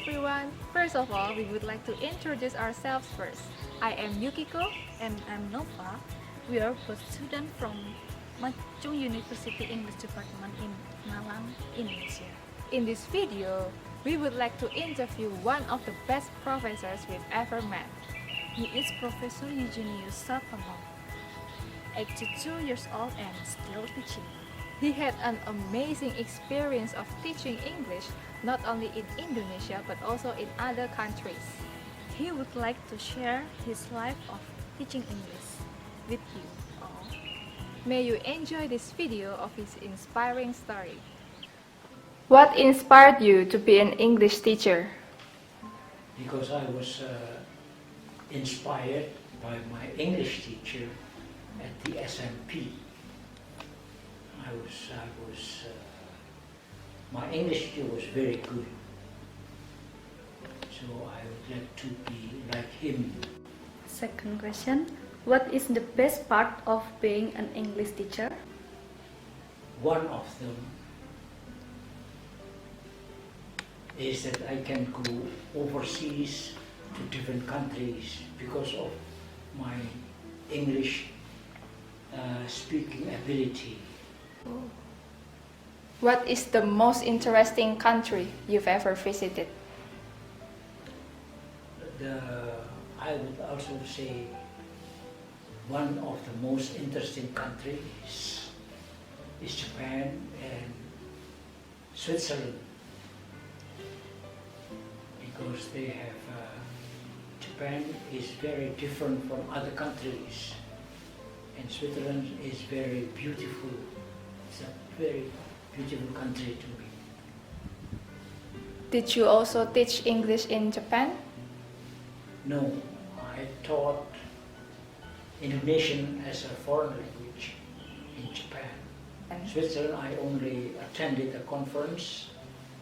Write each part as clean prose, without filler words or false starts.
everyone! First of all, we would like to introduce ourselves first. I am Yukiko. And I'm Nova. We are both students from Ma Chung University English Department in Malang, Indonesia. In this video, we would like to interview one of the best professors we've ever met. He is Professor Eugenius Sadtono, 82 years old and still teaching. He had an amazing experience of teaching English not only in Indonesia but also in other countries. He would like to share his life of teaching English with you all. May you enjoy this video of his inspiring story. What inspired you to be an English teacher? Because I was inspired by my English teacher at the SMP. My English teacher was very good, so I would like to be like him. Second question, what is the best part of being an English teacher? One of them is that I can go overseas to different countries because of my English speaking ability. What is the most interesting country you've ever visited? I would also say one of the most interesting countries is Japan and Switzerland, because Japan is very different from other countries, and Switzerland is very beautiful. It's a very beautiful country to me. Did you also teach English in Japan? No, I taught Indonesian as a foreign language in Japan. In Switzerland, I only attended a conference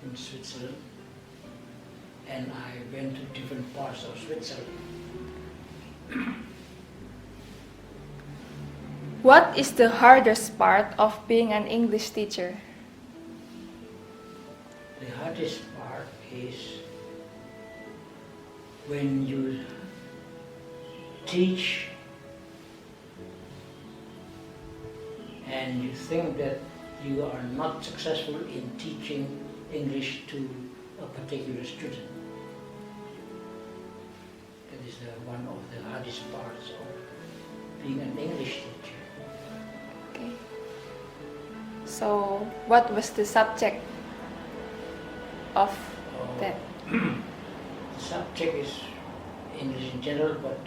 in Switzerland, and I went to different parts of Switzerland. What is the hardest part of being an English teacher? The hardest part is when you teach and you think that you are not successful in teaching English to a particular student. That is one of the hardest parts of being an English teacher. Okay. So, what was the subject of that? The subject is English in general, but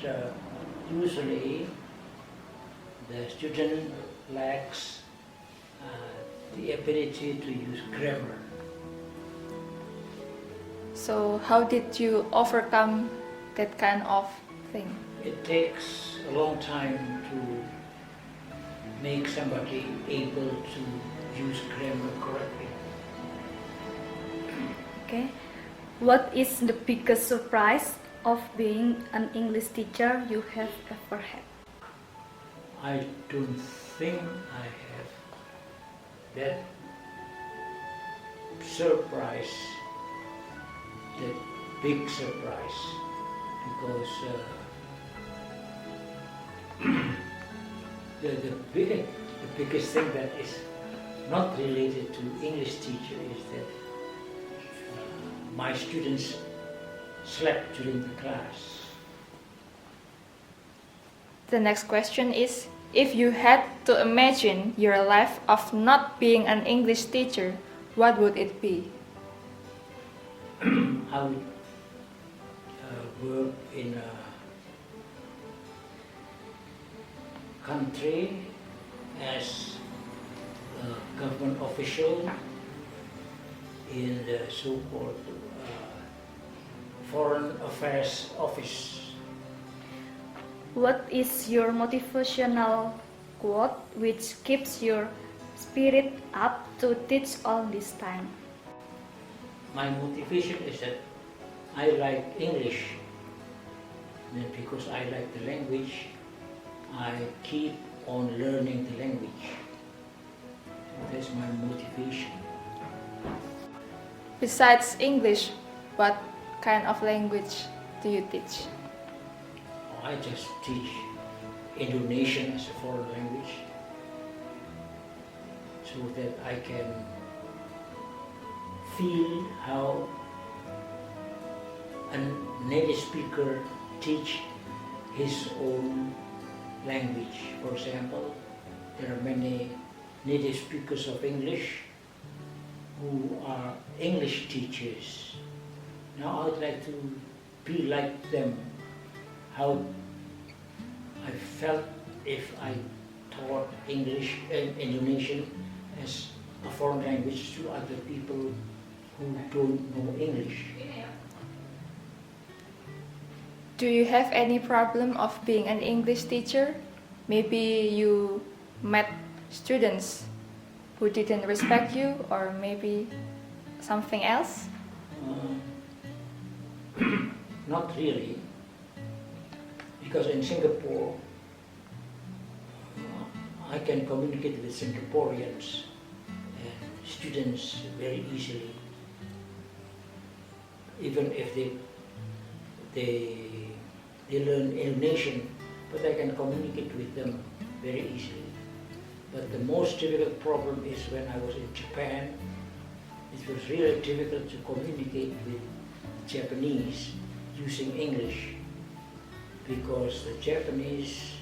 usually the student lacks the ability to use grammar. So, how did you overcome that kind of thing? It takes a long time to make somebody able to use grammar correctly. Okay. What is the biggest surprise of being an English teacher you have ever had? I don't think I have that surprise, that big surprise, because the biggest thing that is not related to English teacher is that my students slept during the class. The next question is, if you had to imagine your life of not being an English teacher, what would it be? I would work in a country as a government official in the so-called Foreign Affairs Office. What is your motivational quote which keeps your spirit up to teach all this time? My motivation is that I like English, and because I like the language, I keep on learning the language. That's my motivation. Besides English, what kind of language do you teach? I just teach Indonesian as a foreign language so that I can feel how a native speaker teach his own language. For example, there are many native speakers of English who are English teachers. Now I would like to be like them, how I felt if I taught English and Indonesian as a foreign language to other people who don't know English. Do you have any problem of being an English teacher? Maybe you met students who didn't respect you, or maybe something else? Not really, because in Singapore I can communicate with Singaporeans and students very easily, even if they learn Indonesian, but I can communicate with them very easily. But the most difficult problem is when I was in Japan. It was really difficult to communicate with Japanese using English, because the Japanese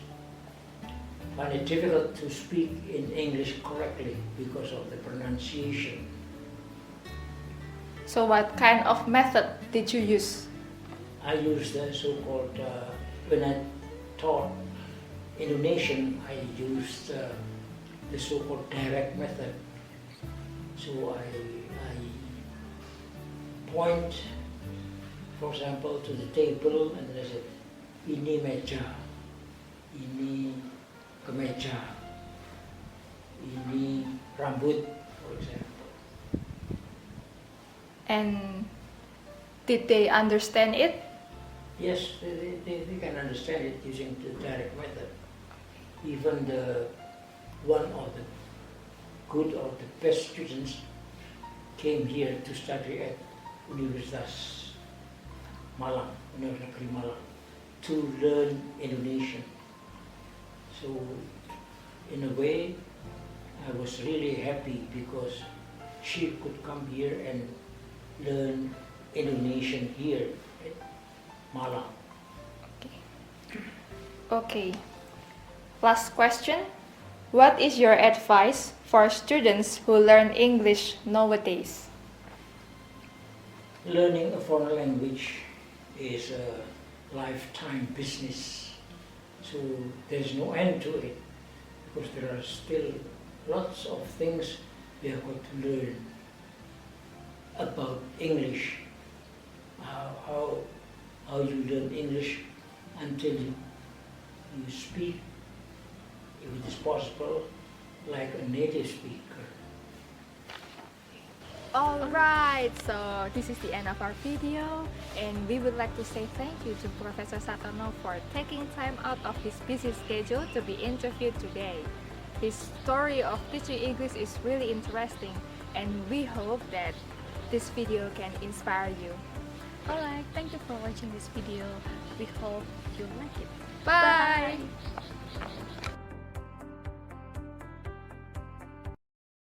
find it difficult to speak in English correctly because of the pronunciation. So what kind of method did you use? I used the so-called, when I taught Indonesian, I used the so-called direct method. So I point, for example, to the table and I said, ini meja, ini kemeja, ini rambut, for example. And did they understand it? Yes, they can understand it using the direct method. Even one of the good or the best students came here to study at Universitas Malang, University Malang, to learn Indonesian. So in a way, I was really happy because she could come here and learn Indonesian here at Malang. Okay. Last question. What is your advice for students who learn English nowadays? Learning a foreign language is a lifetime business, so there's no end to it, because there are still lots of things we have got to learn about English, how you learn English until you speak, if it is possible, like a native speaker. Alright, so this is the end of our video, and we would like to say thank you to Professor Sadtono for taking time out of his busy schedule to be interviewed today. His story of teaching English is really interesting, and we hope that this video can inspire you. Alright, thank you for watching this video. We hope you like it. Bye!